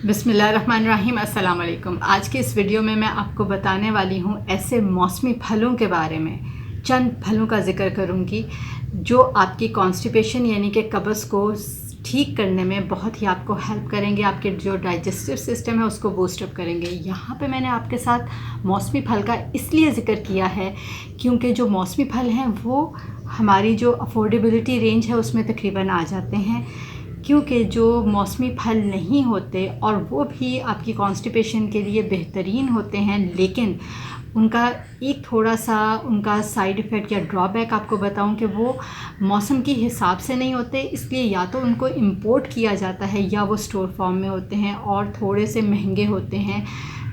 बिस्मिल्लाहिर्रहमानिर्रहीम, अस्सलाम वालेकुम। आज के इस वीडियो में मैं आपको बताने वाली हूँ ऐसे मौसमी फलों के बारे में। चंद फलों का जिक्र करूँगी जो आपकी कॉन्स्टिपेशन यानी कि कब्ज़ को ठीक करने में बहुत ही आपको हेल्प करेंगे, आपके जो डाइजेस्टिव सिस्टम है उसको बूस्ट अप करेंगे। यहाँ पे मैंने आपके साथ मौसमी फल का इसलिए ज़िक्र किया है क्योंकि जो मौसमी फल हैं वो हमारी जो अफोर्डेबिलिटी रेंज है उसमें तकरीबन आ जाते हैं, क्योंकि जो मौसमी फल नहीं होते और वो भी आपकी कॉन्स्टिपेशन के लिए बेहतरीन होते हैं, लेकिन उनका एक थोड़ा सा उनका साइड इफ़ेक्ट या ड्रॉबैक आपको बताऊं कि वो मौसम के हिसाब से नहीं होते, इसलिए या तो उनको इंपोर्ट किया जाता है या वो स्टोर फॉर्म में होते हैं और थोड़े से महंगे होते हैं।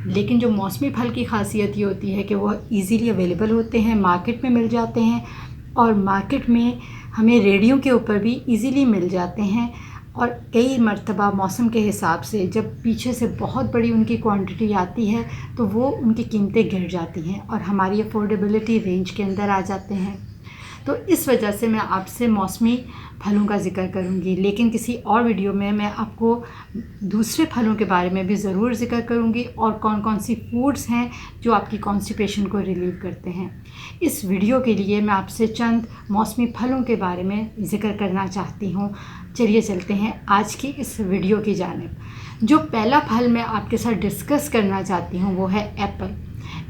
लेकिन जो मौसमी फल की खासियत ये होती है कि वो इजीली अवेलेबल होते हैं, मार्केट में मिल जाते हैं और मार्केट में हमें रेडियो के ऊपर भी इजीली मिल जाते हैं। और कई मर्तबा मौसम के हिसाब से जब पीछे से बहुत बड़ी उनकी क्वांटिटी आती है तो वो उनकी कीमतें गिर जाती हैं और हमारी अफोर्डेबिलिटी रेंज के अंदर आ जाते हैं। तो इस वजह से मैं आपसे मौसमी फलों का ज़िक्र करूंगी, लेकिन किसी और वीडियो में मैं आपको दूसरे फलों के बारे में भी ज़रूर ज़िक्र करूंगी और कौन कौन सी फूड्स हैं जो आपकी कॉन्स्टिपेशन को रिलीव करते हैं। इस वीडियो के लिए मैं आपसे चंद मौसमी फलों के बारे में ज़िक्र करना चाहती हूँ। चलिए चलते हैं आज की इस वीडियो की जानिब। जो पहला फल मैं आपके साथ डिस्कस करना चाहती हूँ वो है एप्पल।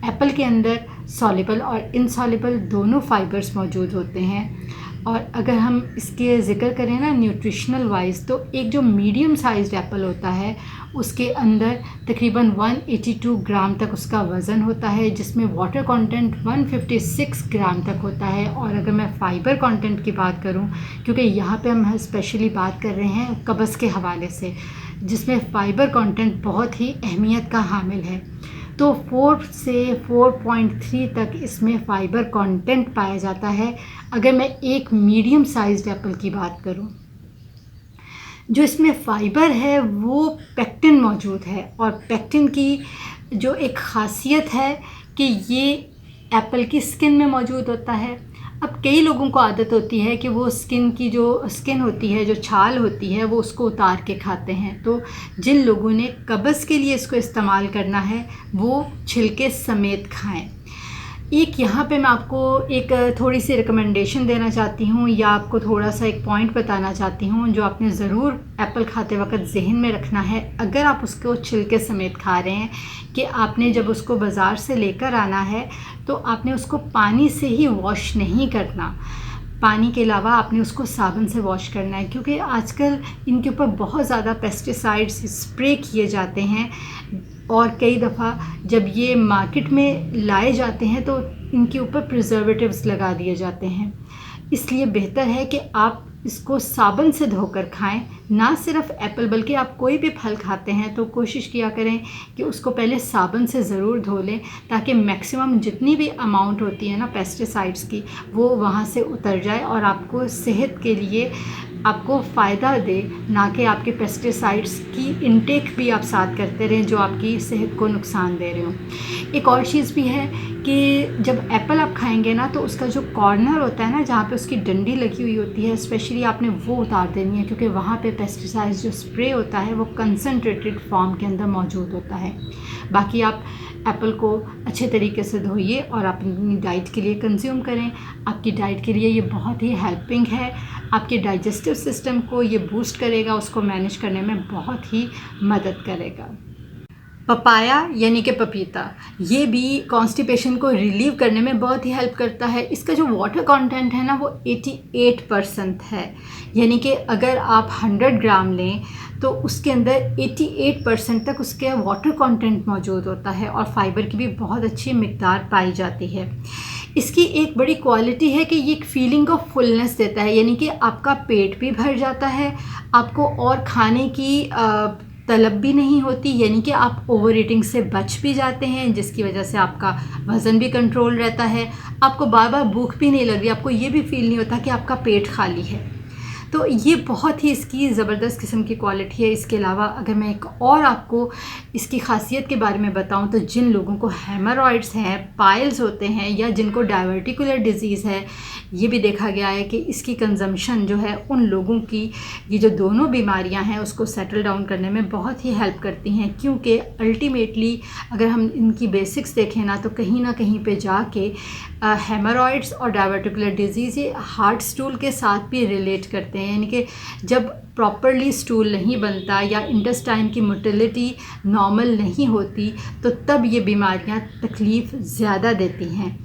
एप्पल के अंदर सॉल्युबल और इनसॉल्युबल दोनों फाइबर्स मौजूद होते हैं और अगर हम इसके ज़िक्र करें ना न्यूट्रिशनल वाइज, तो एक जो मीडियम साइज्ड एप्पल होता है उसके अंदर तकरीबन 182 ग्राम तक उसका वज़न होता है, जिसमें वाटर कंटेंट 156 ग्राम तक होता है। और अगर मैं फ़ाइबर कंटेंट की बात करूं, क्योंकि यहाँ पे हम स्पेशली बात कर रहे हैं कब्ज़ के हवाले से, जिसमें फ़ाइबर कंटेंट बहुत ही अहमियत का हामिल है, तो 4 से 4.3 तक इसमें फ़ाइबर कंटेंट पाया जाता है। अगर मैं एक मीडियम साइज्ड एप्पल की बात करूं, जो इसमें फ़ाइबर है वो पेक्टिन मौजूद है और पेक्टिन की जो एक ख़ासियत है कि ये एप्पल की स्किन में मौजूद होता है। अब कई लोगों को आदत होती है कि वो स्किन होती है, जो छाल होती है, वो उसको उतार के खाते हैं। तो जिन लोगों ने कब्ज़ के लिए इसको इस्तेमाल करना है वो छिलके समेत खाएं। एक यहाँ पे मैं आपको एक थोड़ी सी रिकमेंडेशन देना चाहती हूँ या आपको थोड़ा सा एक पॉइंट बताना चाहती हूँ जो आपने ज़रूर एप्पल खाते वक्त जहन में रखना है। अगर आप उसको छिलके समेत खा रहे हैं कि आपने जब उसको बाज़ार से लेकर आना है तो आपने उसको पानी से ही वॉश नहीं करना, पानी के अलावा आपने उसको साबुन से वॉश करना है, क्योंकि आजकल इनके ऊपर बहुत ज़्यादा पेस्टिसाइड्स स्प्रे किए जाते हैं और कई दफ़ा जब ये मार्केट में लाए जाते हैं तो इनके ऊपर प्रिजर्वेटिव्स लगा दिए जाते हैं। इसलिए बेहतर है कि आप इसको साबुन से धोकर खाएं। ना सिर्फ एप्पल बल्कि आप कोई भी फल खाते हैं तो कोशिश किया करें कि उसको पहले साबुन से ज़रूर धो लें, ताकि मैक्सिमम जितनी भी अमाउंट होती है ना पेस्टिसाइड्स की वो वहाँ से उतर जाए और आपको सेहत के लिए आपको फ़ायदा दे, ना कि आपके पेस्टिसाइड्स की इनटेक भी आप साथ करते रहें जो आपकी सेहत को नुकसान दे रहे हो। एक और चीज़ भी है कि जब एप्पल आप खाएंगे ना तो उसका जो कॉर्नर होता है ना, जहाँ पे उसकी डंडी लगी हुई होती है, स्पेशली आपने वो उतार देनी है, क्योंकि वहाँ पे पेस्टिसाइड्स जो स्प्रे होता है वो कंसनट्रेटेड फॉर्म के अंदर मौजूद होता है। बाकी आप एप्पल को अच्छे तरीके से धोइए और अपनी डाइट के लिए कंज्यूम करें। आपकी डाइट के लिए ये बहुत ही हेल्पिंग है, आपके डाइजेस्टिव सिस्टम को ये बूस्ट करेगा, उसको मैनेज करने में बहुत ही मदद करेगा। पपाया यानी कि पपीता, ये भी कॉन्स्टिपेशन को रिलीव करने में बहुत ही हेल्प करता है। इसका जो वाटर कंटेंट है ना वो 88% है, यानी कि अगर आप 100 ग्राम लें तो उसके अंदर 88% तक उसके वाटर कंटेंट मौजूद होता है और फाइबर की भी बहुत अच्छी मिकदार पाई जाती है। इसकी एक बड़ी क्वालिटी है कि ये एक फीलिंग ऑफ फुलनेस देता है, यानी कि आपका पेट भी भर जाता है, आपको और खाने की तलब भी नहीं होती, यानी कि आप ओवर ईटिंग से बच भी जाते हैं, जिसकी वजह से आपका वज़न भी कंट्रोल रहता है, आपको बार बार भूख भी नहीं लग रही, आपको ये भी फील नहीं होता कि आपका पेट खाली है। तो ये बहुत ही इसकी ज़बरदस्त किस्म की क्वालिटी है। इसके अलावा अगर मैं एक और आपको इसकी खासियत के बारे में बताऊं तो जिन लोगों को हेमरॉइड्स हैं, पाइल्स होते हैं या जिनको डायवर्टिकुलर डिजीज़ है, ये भी देखा गया है कि इसकी कंजम्पशन जो है उन लोगों की ये जो दोनों बीमारियां हैं उसको सेटल डाउन करने में बहुत ही हेल्प करती हैं। क्योंकि अल्टीमेटली अगर हम इनकी बेसिक्स देखें ना तो कहीं पे जाके हेमरॉइड्स और डायवर्टिकुलर डिजीज़ ये हार्ट स्टूल के साथ भी रिलेट करते हैं। यानी कि जब प्रॉपरली स्टूल नहीं बनता या इंटेस्टाइन की मोटिलिटी नॉर्मल नहीं होती तो तब ये बीमारियां तकलीफ़ ज़्यादा देती हैं।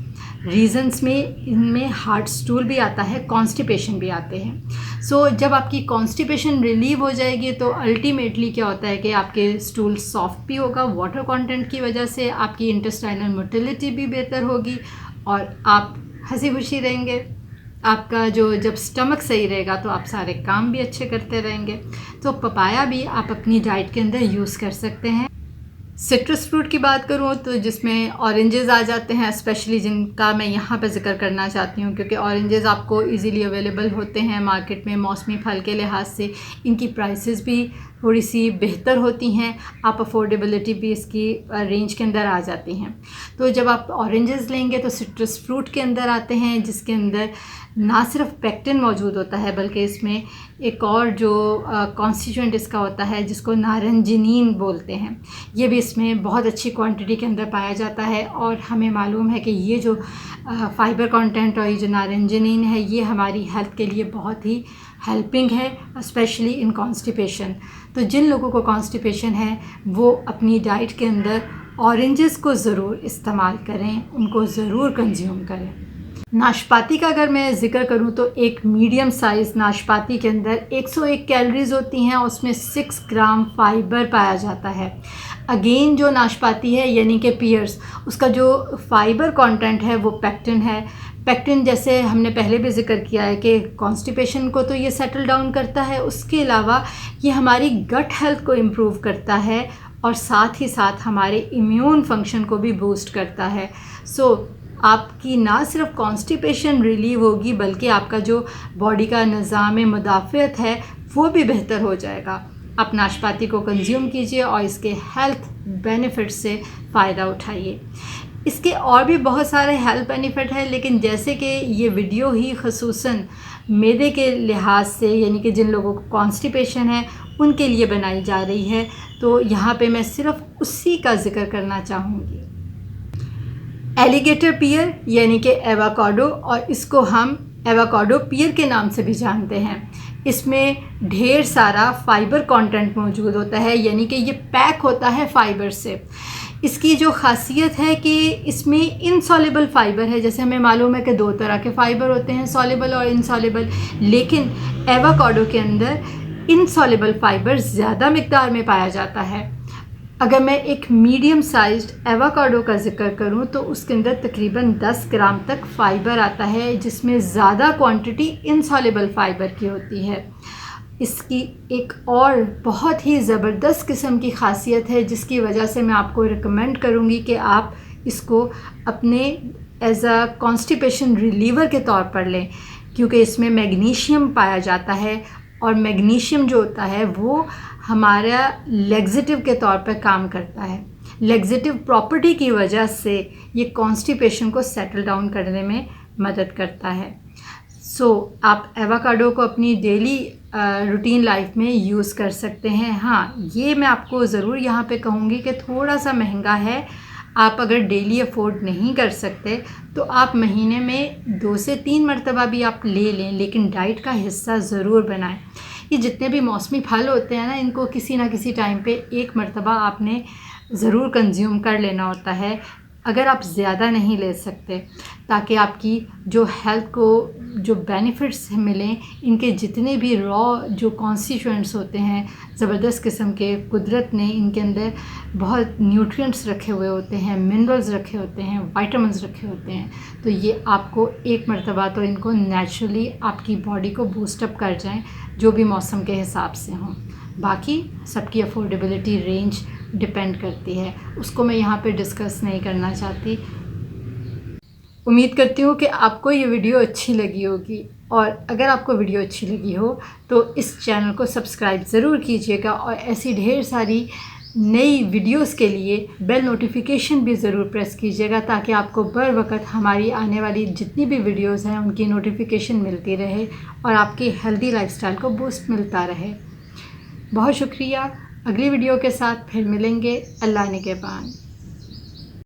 रीज़न्स में इनमें हार्ट स्टूल भी आता है, कॉन्स्टिपेशन भी आते हैं। सो जब आपकी कॉन्स्टिपेशन रिलीव हो जाएगी तो अल्टीमेटली क्या होता है कि आपके स्टूल सॉफ्ट भी होगा, वाटर कंटेंट की वजह से आपकी इंटेस्टाइनल मोटिलिटी भी बेहतर होगी और आप हंसी खुशी रहेंगे। आपका जो जब स्टमक सही रहेगा तो आप सारे काम भी अच्छे करते रहेंगे। तो पपाया भी आप अपनी डाइट के अंदर यूज़ कर सकते हैं। सिट्रस फ्रूट की बात करूँ तो जिसमें ऑरेंजेस आ जाते हैं, स्पेशली जिनका मैं यहाँ पे ज़िक्र करना चाहती हूँ क्योंकि ऑरेंजेस आपको इजीली अवेलेबल होते हैं मार्केट में। मौसमी फल के लिहाज से इनकी प्राइसेस भी थोड़ी सी बेहतर होती हैं, आप अफोर्डेबिलिटी भी इसकी रेंज के अंदर आ जाती हैं। तो जब आप ऑरेंजेस लेंगे तो सिट्रस फ्रूट के अंदर आते हैं जिसके अंदर ना सिर्फ पेक्टिन मौजूद होता है बल्कि इसमें एक और जो कॉन्स्टिट्यूएंट इसका होता है जिसको नारंजिनीन बोलते हैं, ये भी इसमें बहुत अच्छी क्वांटिटी के अंदर पाया जाता है। और हमें मालूम है कि ये जो फाइबर कंटेंट और ये जो नारंजिनीन है ये हमारी हेल्थ के लिए बहुत ही हेल्पिंग है, स्पेशली इन कॉन्स्टिपेशन। तो जिन लोगों को कॉन्स्टिपेशन है वो अपनी डाइट के अंदर ऑरेंजेस को ज़रूर इस्तेमाल करें, उनको ज़रूर कंज्यूम करें। नाशपाती का अगर मैं ज़िक्र करूं तो एक मीडियम साइज़ नाशपाती के अंदर 101 कैलोरीज़ होती हैं और उसमें 6 ग्राम फाइबर पाया जाता है। अगेन जो नाशपाती है यानी कि पियर्स, उसका जो फाइबर कंटेंट है वो पेक्टिन है। पेक्टिन जैसे हमने पहले भी ज़िक्र किया है कि कॉन्स्टिपेशन को तो ये सेटल डाउन करता है, उसके अलावा ये हमारी गट हेल्थ को इम्प्रूव करता है और साथ ही साथ हमारे इम्यून फंक्शन को भी बूस्ट करता है। सो आपकी ना सिर्फ कॉन्स्टिपेशन रिलीव होगी बल्कि आपका जो बॉडी का निज़ाम मुदाफ़ियत है वो भी बेहतर हो जाएगा। आप नाशपाती को कंज्यूम कीजिए और इसके हेल्थ बेनिफिट से फ़ायदा उठाइए। इसके और भी बहुत सारे हेल्थ बेनिफिट हैं, लेकिन जैसे कि ये वीडियो ही ख़ुसूसन मैदे के लिहाज से यानी कि जिन लोगों को कॉन्स्टिपेशन है उनके लिए बनाई जा रही है, तो यहाँ पे मैं सिर्फ उसी का ज़िक्र करना चाहूँगी। एलिगेटर पियर यानी कि एवोकाडो, और इसको हम एवोकाडो पियर के नाम से भी जानते हैं। इसमें ढेर सारा फाइबर कंटेंट मौजूद होता है, यानी कि ये पैक होता है फाइबर से। इसकी जो खासियत है कि इसमें इनसॉल्युबल फाइबर है। जैसे हमें मालूम है कि 2 तरह के फाइबर होते हैं, सॉल्युबल और इनसॉल्युबल, लेकिन एवोकाडो के अंदर इनसॉल्युबल फाइबर ज़्यादा मिक़दार में पाया जाता है। अगर मैं एक मीडियम साइज्ड एवोकाडो का ज़िक्र करूं तो उसके अंदर तकरीबन 10 ग्राम तक फ़ाइबर आता है, जिसमें ज़्यादा क्वांटिटी इनसॉल्युबल फ़ाइबर की होती है। इसकी एक और बहुत ही ज़बरदस्त किस्म की ख़ासियत है जिसकी वजह से मैं आपको रिकमेंड करूंगी कि आप इसको अपने एज अ कॉन्स्टिपेशन रिलीवर के तौर पर लें, क्योंकि इसमें मैग्नीशियम पाया जाता है और मैग्नीशियम जो होता है वो हमारा लेग्जेटिव के तौर पर काम करता है। लेग्जेटिव प्रॉपर्टी की वजह से ये कॉन्स्टिपेशन को सेटल डाउन करने में मदद करता है। आप एवोकाडो को अपनी डेली रूटीन लाइफ में यूज़ कर सकते हैं। हाँ, ये मैं आपको ज़रूर यहाँ पे कहूँगी कि थोड़ा सा महंगा है। आप अगर डेली अफोर्ड नहीं कर सकते तो आप महीने में 2 से 3 मरतबा भी आप ले लें, लेकिन डाइट का हिस्सा ज़रूर बनाएं। ये जितने भी मौसमी फल होते हैं ना, इनको किसी ना किसी टाइम पे 1 मरतबा आपने ज़रूर कंज्यूम कर लेना होता है, अगर आप ज़्यादा नहीं ले सकते, ताकि आपकी जो हेल्थ को जो बेनिफिट्स मिलें, इनके जितने भी रॉ जो कॉन्स्टिट्यूएंट्स होते हैं, ज़बरदस्त किस्म के कुदरत ने इनके अंदर बहुत न्यूट्रिएंट्स रखे हुए होते हैं, मिनरल्स रखे होते हैं, विटामिन्स रखे होते हैं, तो ये आपको 1 मरतबा तो इनको नेचुरली आपकी बॉडी को बूस्टअप कर जाएं, जो भी मौसम के हिसाब से हों। बाकी सबकी अफोर्डेबिलिटी रेंज डिपेंड करती है, उसको मैं यहाँ पे डिस्कस नहीं करना चाहती। उम्मीद करती हूँ कि आपको ये वीडियो अच्छी लगी होगी और अगर आपको वीडियो अच्छी लगी हो तो इस चैनल को सब्सक्राइब ज़रूर कीजिएगा और ऐसी ढेर सारी नई वीडियोस के लिए बेल नोटिफिकेशन भी ज़रूर प्रेस कीजिएगा ताकि आपको बर वक्त हमारी आने वाली जितनी भी वीडियोस हैं उनकी नोटिफिकेशन मिलती रहे और आपकी हेल्दी लाइफस्टाइल को बूस्ट मिलता रहे। बहुत शुक्रिया। अगली वीडियो के साथ फिर मिलेंगे। अल्लाह निगहबान।